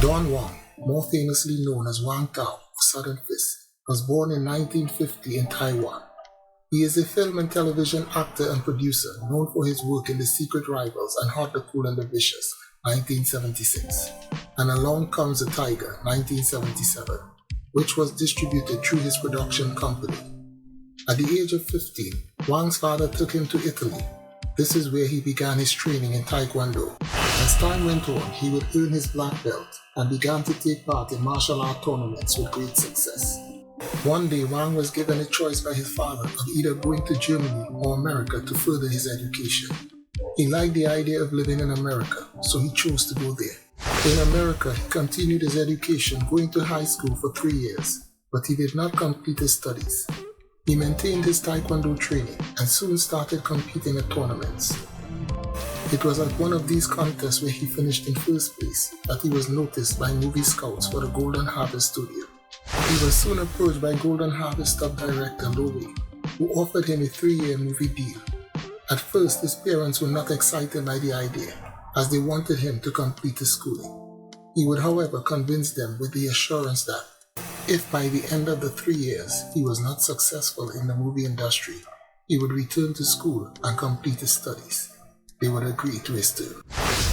Don Wong, more famously known as Wang Tao or Southern Fist, was born in 1950 in Taiwan. He is a film and television actor and producer known for his work in The Secret Rivals and Hot, the Cool and the Vicious, 1976, and Along Comes the Tiger, 1977, which was distributed through his production company. At the age of 15, Wang's father took him to Italy. This is where he began his training in Taekwondo. As time went on, he would earn his black belt and began to take part in martial art tournaments with great success. One day, Wang was given a choice by his father of either going to Germany or America to further his education. He liked the idea of living in America, so he chose to go there. In America, he continued his education, going to high school for 3 years, but he did not complete his studies. He maintained his Taekwondo training and soon started competing at tournaments. It was at one of these contests where he finished in first place that he was noticed by movie scouts for the Golden Harvest studio. He was soon approached by Golden Harvest top director Lowe, who offered him a 3-year movie deal. At first, his parents were not excited by the idea, as they wanted him to complete his schooling. He would, however, convince them with the assurance that if by the end of the 3 years he was not successful in the movie industry, he would return to school and complete his studies. They would agree to his term.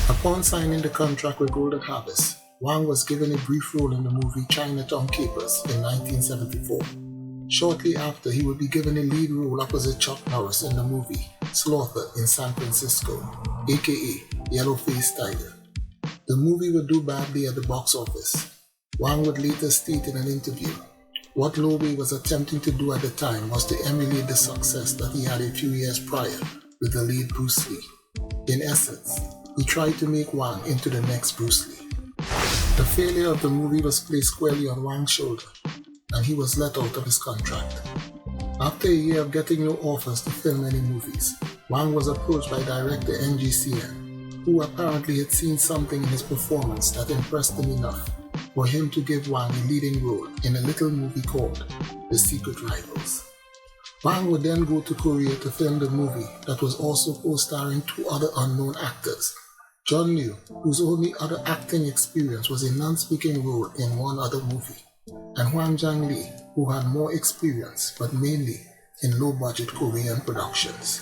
Upon signing the contract with Golden Harvest, Wang was given a brief role in the movie Chinatown Capers in 1974. Shortly after, he would be given a lead role opposite Chuck Norris in the movie Slaughter in San Francisco, aka Yellow-Faced Tiger. The movie would do badly at the box office. Wang would later state in an interview, what Lowe was attempting to do at the time was to emulate the success that he had a few years prior with the late Bruce Lee. In essence, he tried to make Wang into the next Bruce Lee. The failure of the movie was placed squarely on Wang's shoulder, and he was let out of his contract. After a year of getting no offers to film any movies, Wang was approached by director NGCN, who apparently had seen something in his performance that impressed him enough for him to give Wang a leading role in a little movie called The Secret Rivals. Wang would then go to Korea to film the movie that was also co-starring 2 other unknown actors, John Liu, whose only other acting experience was a non-speaking role in one other movie, and Hwang Jang-lee, who had more experience but mainly in low-budget Korean productions.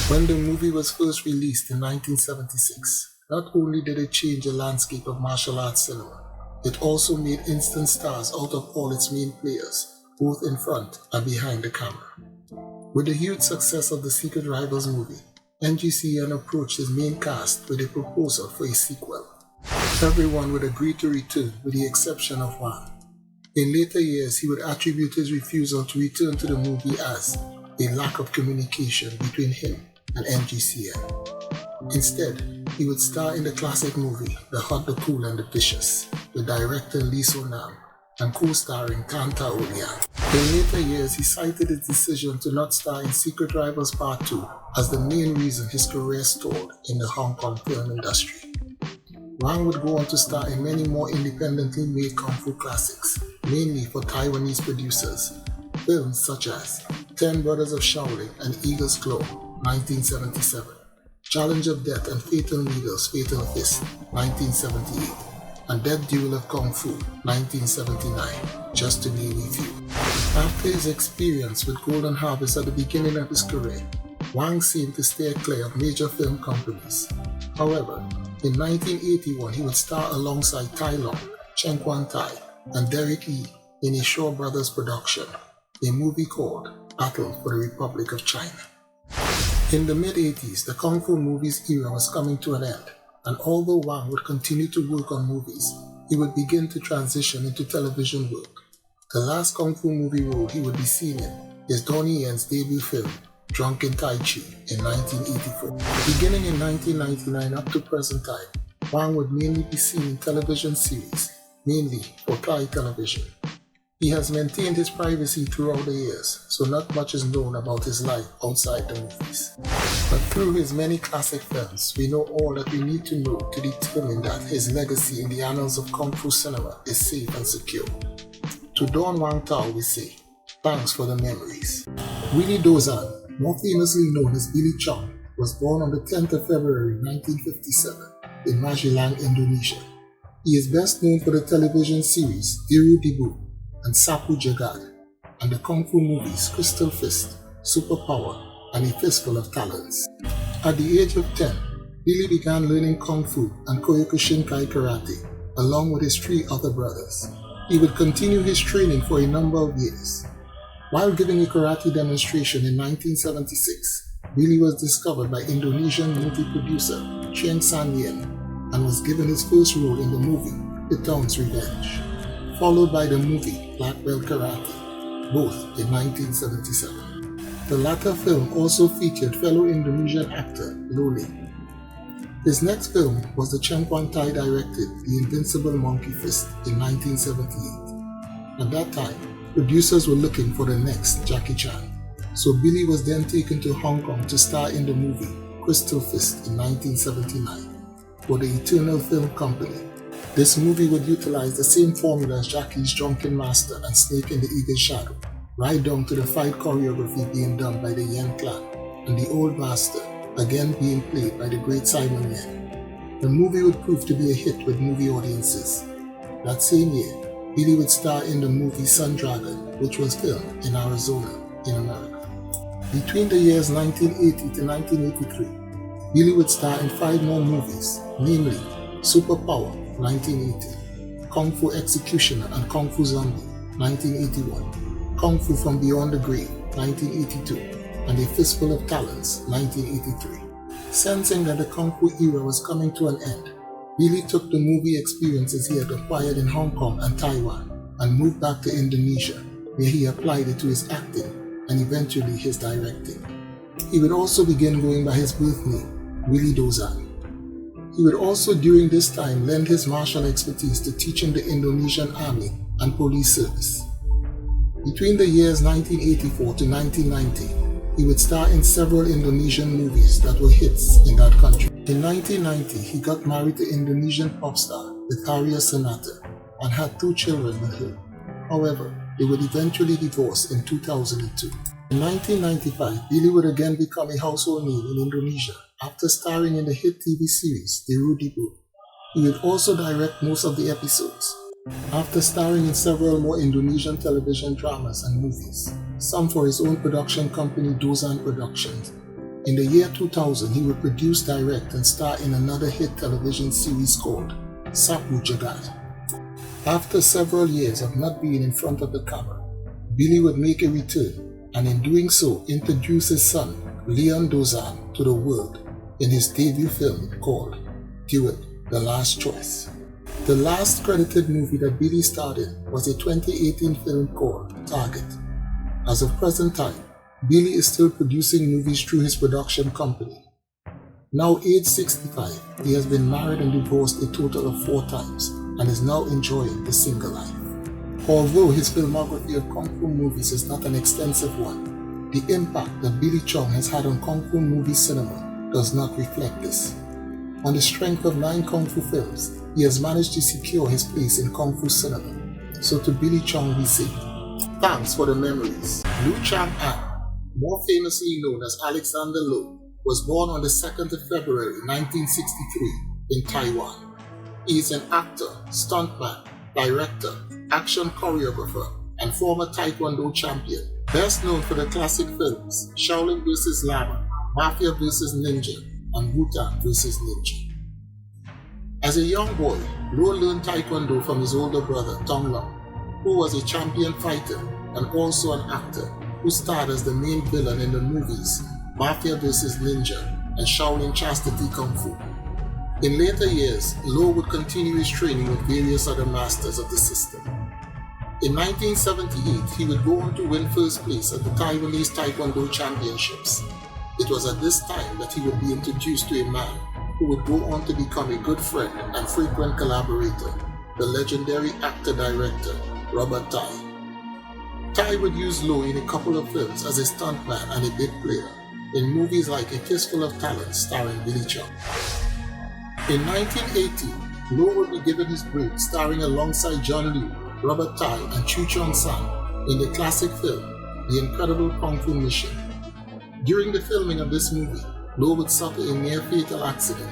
When the movie was first released in 1976, not only did it change the landscape of martial arts cinema, it also made instant stars out of all its main players, both in front and behind the camera. With the huge success of the Secret Rivals movie, NGCN approached his main cast with a proposal for a sequel. Everyone would agree to return with the exception of Wang. In later years, he would attribute his refusal to return to the movie as a lack of communication between him and NGCN. Instead, he would star in the classic movie The Hot, the Cool and the Vicious with director Lee So-nam and co-starring Tan Ta-Eun. In later years, he cited his decision to not star in Secret Rivals Part 2 as the main reason his career stalled in the Hong Kong film industry. Wang would go on to star in many more independently made kung fu classics, mainly for Taiwanese producers. Films such as 10 Brothers of Shaolin and Eagle's Claw, 1977, Challenge of Death and Fatal Needles, Fatal Fist, 1978, and Dead Duel of Kung Fu, 1979, just to name a few. After his experience with Golden Harvest at the beginning of his career, Wang seemed to steer clear of major film companies. However, in 1981 he would star alongside Tai Lung, Chen Quan Tai, and Derek Yee in a Shaw Brothers production, a movie called Battle for the Republic of China. In the mid-80s, the Kung Fu movies era was coming to an end, and although Wang would continue to work on movies, he would begin to transition into television work. The last Kung Fu movie role he would be seen in is Donnie Yen's debut film, Drunken Tai Chi, in 1984. Beginning in 1999 up to present time, Wang would mainly be seen in television series, mainly for Thai television. He has maintained his privacy throughout the years, so not much is known about his life outside the movies. But through his many classic films, we know all that we need to know to determine that his legacy in the annals of Kung Fu cinema is safe and secure. To Don Wang Tao we say, thanks for the memories. Willie Dozan, more famously known as Billy Chong, was born on the 10th of February 1957 in Magelang, Indonesia. He is best known for the television series Diru Dibu and Sapu Jagad, and the Kung Fu movies Crystal Fist, Superpower, and A Fistful of Talents. At the age of 10, Billy began learning Kung Fu and Kyokushinkai Karate, along with his 3 other brothers. He would continue his training for a number of years. While giving a karate demonstration in 1976, Billy was discovered by Indonesian movie producer Cheng San Yen and was given his first role in the movie Pitong's Revenge, followed by the movie Black Belt Karate, both in 1977. The latter film also featured fellow Indonesian actor Loli. His next film was the Cheng Tai directed The Invincible Monkey Fist in 1978. At that time, producers were looking for the next Jackie Chan, so Billy was then taken to Hong Kong to star in the movie Crystal Fist in 1979 for the Eternal Film Company. This movie would utilize the same formula as Jackie's Drunken Master and Snake in the Eagle's Shadow, right down to the fight choreography being done by the Yen clan and the Old Master again being played by the great Simon Yen. The movie would prove to be a hit with movie audiences. That same year, Billy would star in the movie Sun Dragon, which was filmed in Arizona, in America. Between the years 1980 to 1983, Billy would star in 5 more movies, namely Superpower, 1980, Kung Fu Executioner and Kung Fu Zombie, 1981, Kung Fu From Beyond the Grave, 1982, and A Fistful of Talents, 1983. Sensing that the Kung Fu era was coming to an end, Billy took the movie experiences he had acquired in Hong Kong and Taiwan and moved back to Indonesia, where he applied it to his acting and eventually his directing. He would also begin going by his birth name, Willie Dozan. He would also during this time lend his martial expertise to teaching the Indonesian Army and Police Service. Between the years 1984 to 1990, he would star in several Indonesian movies that were hits in that country. In 1990, he got married to Indonesian pop star Betharia Sonata and had 2 children with her. However, they would eventually divorce in 2002. In 1995, Billy would again become a household name in Indonesia after starring in the hit TV series Diru Dibu. He would also direct most of the episodes, after starring in several more Indonesian television dramas and movies, some for his own production company Dozan Productions. In the year 2000, he would produce, direct, and star in another hit television series called Sapu Jagad. After several years of not being in front of the camera, Billy would make a return and in doing so introduce his son, Leon Dozan, to the world in his debut film called Duet, The Last Choice. The last credited movie that Billy starred in was a 2018 film called Target. As of present time, Billy is still producing movies through his production company. Now aged 65, he has been married and divorced a total of 4 times and is now enjoying the single life. Although his filmography of Kung Fu movies is not an extensive one, the impact that Billy Chong has had on Kung Fu movie cinema does not reflect this. On the strength of 9 Kung Fu films, he has managed to secure his place in Kung Fu cinema. So to Billy Chong we say, thanks for the memories. Liu Chang-an, more famously known as Alexander Lo, was born on the 2nd of February 1963 in Taiwan. He is an actor, stuntman, director, action choreographer, and former Taekwondo champion, best known for the classic films Shaolin vs. Lama, Mafia vs. Ninja, and Wu-Tang vs. Ninja. As a young boy, Lo learned Taekwondo from his older brother, Tong Long, who was a champion fighter and also an actor who starred as the main villain in the movies Mafia vs. Ninja and Shaolin Chastity Kung Fu. In later years, Lo would continue his training with various other masters of the system. In 1978, he would go on to win first place at the Taiwanese Taekwondo Championships. It was at this time that he would be introduced to a man who would go on to become a good friend and frequent collaborator, the legendary actor-director Robert Tai. Tai would use Lo in a couple of films as a stuntman and a bit player, in movies like A Fistful of Talents starring Billy Chong. In 1980, Lo would be given his break starring alongside John Liu, Robert Tai and Chu Chong-san in the classic film The Incredible Kung Fu Mission. During the filming of this movie, Lo would suffer a near-fatal accident.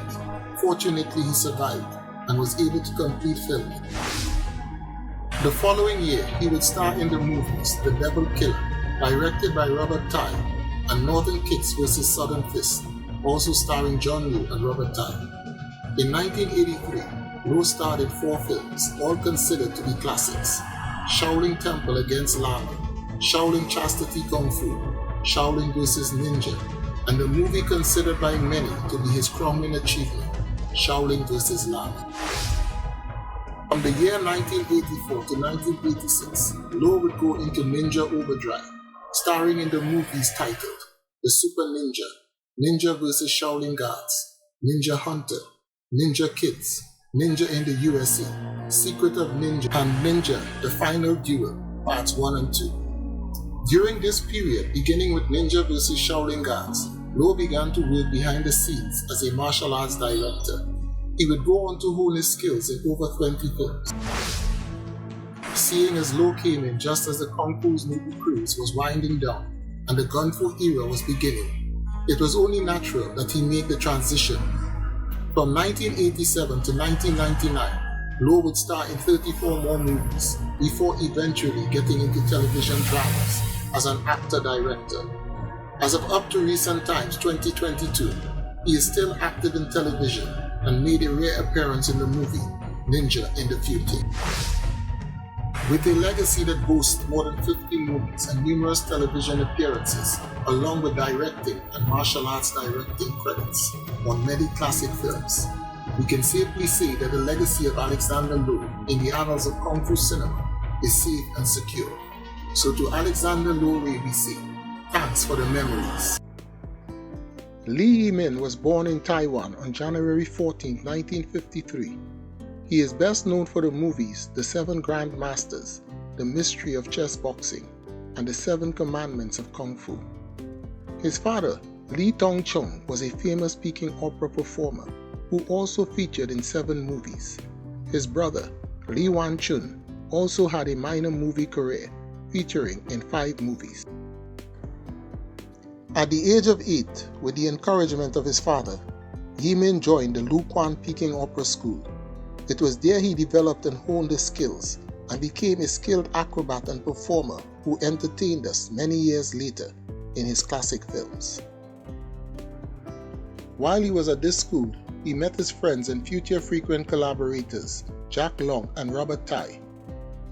Fortunately, he survived and was able to complete filming. The following year, he would star in the movies The Devil Killer, directed by Robert Tye, and Northern Kicks vs. Southern Fist, also starring John Woo and Robert Tye. In 1983, Lowe starred in 4 films, all considered to be classics: Shaolin Temple against Lama, Shaolin Chastity Kung Fu, Shaolin vs. Ninja, and the movie considered by many to be his crowning achievement, Shaolin vs. Lama. From the year 1984 to 1986, Lowe would go into Ninja Overdrive, starring in the movies titled The Super Ninja, Ninja vs. Shaolin Guards, Ninja Hunter, Ninja Kids, Ninja in the USA, Secret of Ninja, and Ninja The Final Duel, Parts 1 and 2. During this period, beginning with Ninja vs. Shaolin Guards, Lowe began to work behind the scenes as a martial arts director. He would go on to hone his skills in over 20 films. Seeing as Lowe came in just as the Kung Fu's movie craze was winding down and the Gun Fu era was beginning, it was only natural that he made the transition. From 1987 to 1999, Lowe would star in 34 more movies before eventually getting into television dramas as an actor-director. As of up to recent times, 2022, he is still active in television and made a rare appearance in the movie Ninja in the Future. With a legacy that boasts more than 50 movies and numerous television appearances, along with directing and martial arts directing credits on many classic films, we can safely say that the legacy of Alexander Lowe in the annals of Kung Fu cinema is safe and secure. So to Alexander Lowe we say, thanks for the memories. Lee Yi-min was born in Taiwan on January 14, 1953. He is best known for the movies The Seven Grand Masters, The Mystery of Chess Boxing, and The Seven Commandments of Kung Fu. His father, Lee Tong-chong, was a famous Peking opera performer who also featured in 7 movies. His brother, Lee Wan-chun, also had a minor movie career, featuring in 5 movies. At the age of 8, with the encouragement of his father, Yi-min joined the Lu Quan Peking Opera School. It was there he developed and honed his skills and became a skilled acrobat and performer who entertained us many years later in his classic films. While he was at this school, he met his friends and future frequent collaborators, Jack Long and Robert Tye.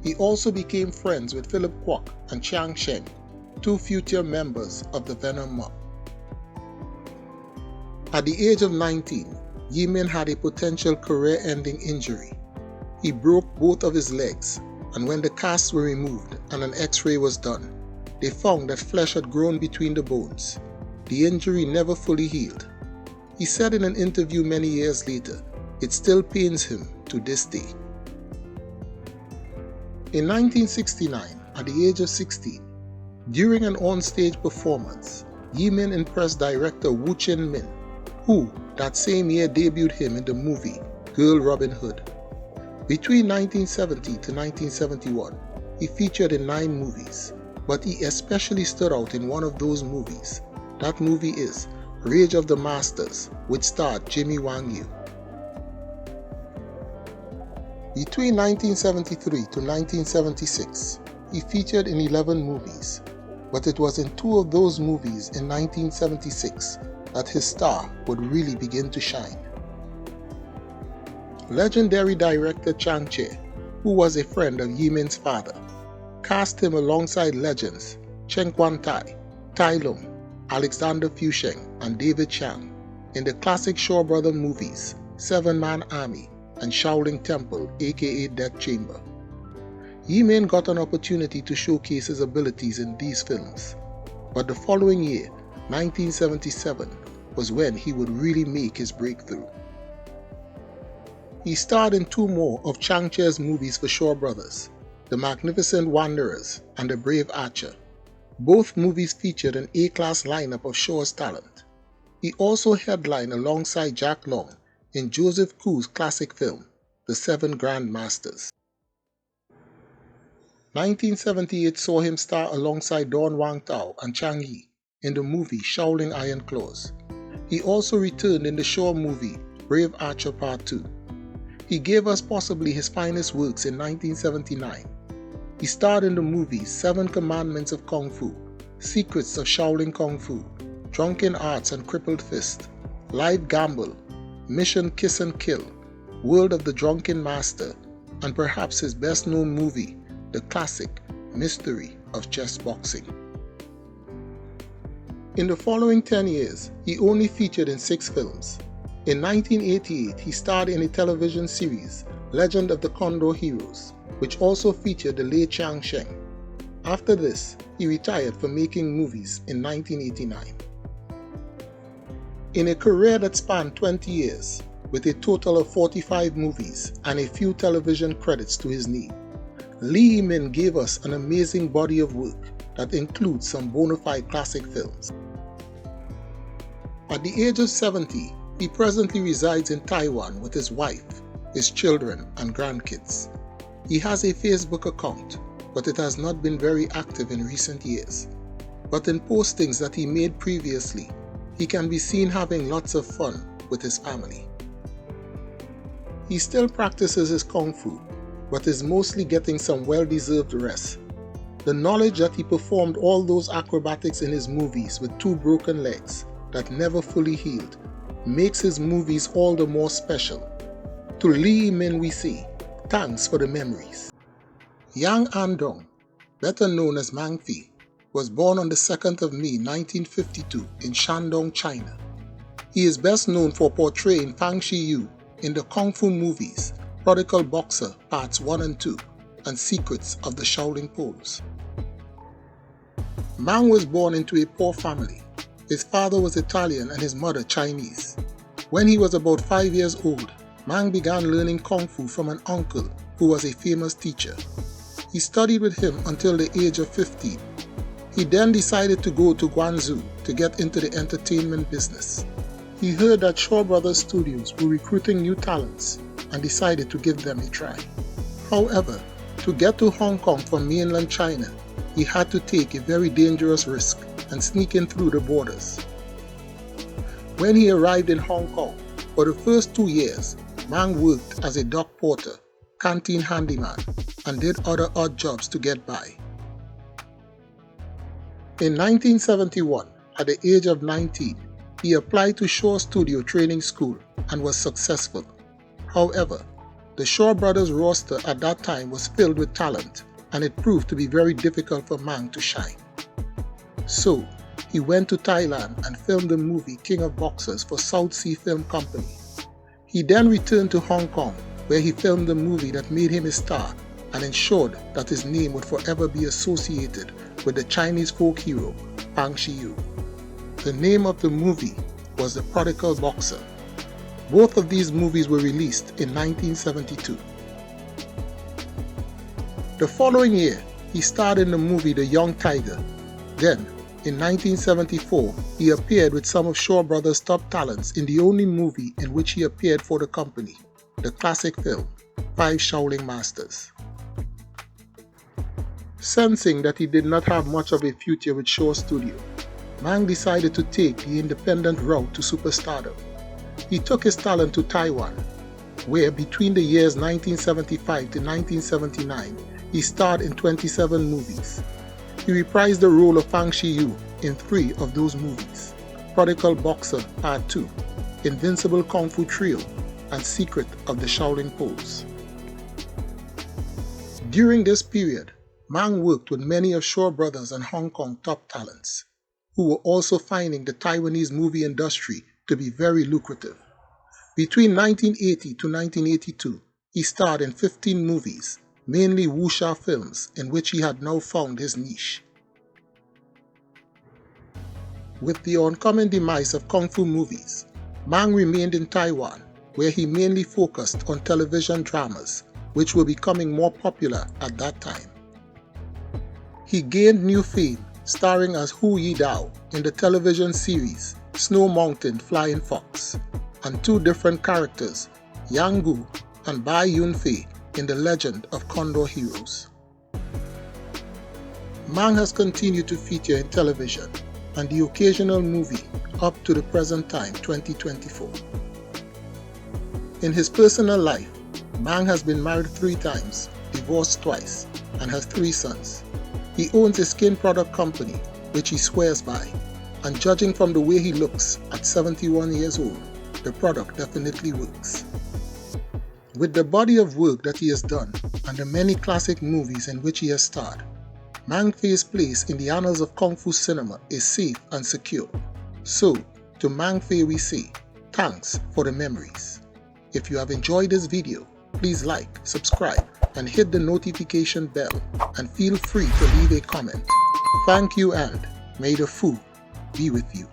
He also became friends with Philip Kwok and Chiang Sheng, 2 future members of the Venom Mob. At the age of 19, Yi-min had a potential career-ending injury. He broke both of his legs, and when the casts were removed and an X-ray was done, they found that flesh had grown between the bones. The injury never fully healed. He said in an interview many years later, it still pains him to this day. In 1969, at the age of 16, during an on-stage performance, Yi-min impressed director Woo Chin-min, who that same year debuted him in the movie Girl Robin Hood. Between 1970 to 1971, he featured in 9 movies, but he especially stood out in one of those movies. That movie is Rage of the Masters, which starred Jimmy Wang Yu. Between 1973 to 1976, he featured in 11 movies, but it was in 2 of those movies in 1976 that his star would really begin to shine. Legendary director Chang Che, who was a friend of Yi-min's father, cast him alongside legends Chen Quan-tai, Tai Lung, Alexander Fusheng, and David Chang in the classic Shaw Brother movies 7-Man Army and Shaolin Temple aka Death Chamber. Yi-min got an opportunity to showcase his abilities in these films, but the following year, 1977, was when he would really make his breakthrough. He starred in 2 more of Chang Che's movies for Shaw Brothers, The Magnificent Wanderers and The Brave Archer. Both movies featured an A-class lineup of Shaw's talent. He also headlined alongside Jack Long in Joseph Koo's classic film, The Seven Grand Masters. 1978 saw him star alongside Dawn Wang Tao and Chang Yi in the movie Shaolin Iron Claws. He also returned in the Shaw movie Brave Archer Part 2. He gave us possibly his finest works in 1979. He starred in the movies 7 Commandments of Kung Fu, Secrets of Shaolin Kung Fu, Drunken Arts and Crippled Fist, Live Gamble, Mission Kiss and Kill, World of the Drunken Master, and perhaps his best known movie, the classic Mystery of Chess Boxing. In the following 10 years, he only featured in 6 films. In 1988, he starred in a television series, Legend of the Condor Heroes, which also featured the late Chiang Sheng. After this, he retired from making movies in 1989. In a career that spanned 20 years, with a total of 45 movies and a few television credits to his name, Lee Min gave us an amazing body of work that includes some bona fide classic films. At the age of 70, he presently resides in Taiwan with his wife, his children, and grandkids. He has a Facebook account, but it has not been very active in recent years. But in postings that he made previously, he can be seen having lots of fun with his family. He still practices his Kung Fu, but is mostly getting some well-deserved rest. The knowledge that he performed all those acrobatics in his movies with 2 broken legs that never fully healed makes his movies all the more special. To Lee Min we say, thanks for the memories. Yang Andong, better known as Mange, was born on the 2nd of May 1952 in Shandong, China. He is best known for portraying Fang Shiyu in the Kung Fu movies Prodigal Boxer Parts 1 and 2 and Secrets of the Shaolin Poles. Mang was born into a poor family. His father was Italian and his mother Chinese. When he was about 5 years old, Mang began learning Kung Fu from an uncle who was a famous teacher. He studied with him until the age of 15. He then decided to go to Guangzhou to get into the entertainment business. He heard that Shaw Brothers Studios were recruiting new talents and decided to give them a try. However, to get to Hong Kong from mainland China, he had to take a very dangerous risk and sneak in through the borders. When he arrived in Hong Kong, for the first 2 years, Mang worked as a dock porter, canteen handyman, and did other odd jobs to get by. In 1971, at the age of 19, he applied to Shaw Studio Training School and was successful. However, the Shaw Brothers roster at that time was filled with talent, and it proved to be very difficult for Mang to shine. So, he went to Thailand and filmed the movie King of Boxers for South Sea Film Company. He then returned to Hong Kong, where he filmed the movie that made him a star and ensured that his name would forever be associated with the Chinese folk hero Fang Shiyu. The name of the movie was The Prodigal Boxer. Both of these movies were released in 1972. The following year, he starred in the movie The Young Tiger. Then, in 1974, he appeared with some of Shaw Brothers' top talents in the only movie in which he appeared for the company, the classic film, 5 Shaolin Masters. Sensing that he did not have much of a future with Shaw Studio, Mang decided to take the independent route to superstardom. He took his talent to Taiwan, where between the years 1975 to 1979, he starred in 27 movies. He reprised the role of Fang Shiyu in 3 of those movies: Prodigal Boxer Part 2, Invincible Kung Fu Trio, and Secret of the Shaolin Poles. During this period, Mang worked with many of Shaw Brothers and Hong Kong top talents, who were also finding the Taiwanese movie industry to be very lucrative. Between 1980 to 1982, he starred in 15 movies, mainly wuxia films, in which he had now found his niche. With the oncoming demise of Kung Fu movies, Mang remained in Taiwan, where he mainly focused on television dramas, which were becoming more popular at that time. He gained new fame starring as Hu Yidao in the television series Snow Mountain Flying Fox, and 2 different characters, Yang Gu and Bai Yunfei, in The Legend of Condor Heroes. Mang has continued to feature in television and the occasional movie up to the present time, 2024. In his personal life, Mange has been married 3 times, divorced twice, and has 3 sons. He owns a skin product company, which he swears by, and judging from the way he looks at 71 years old, the product definitely works. With the body of work that he has done and the many classic movies in which he has starred, Mange Fe's place in the annals of Kung Fu cinema is safe and secure. So, to Mange Fe we say, thanks for the memories. If you have enjoyed this video, please like, subscribe, and hit the notification bell, and feel free to leave a comment. Thank you, and may the food be with you.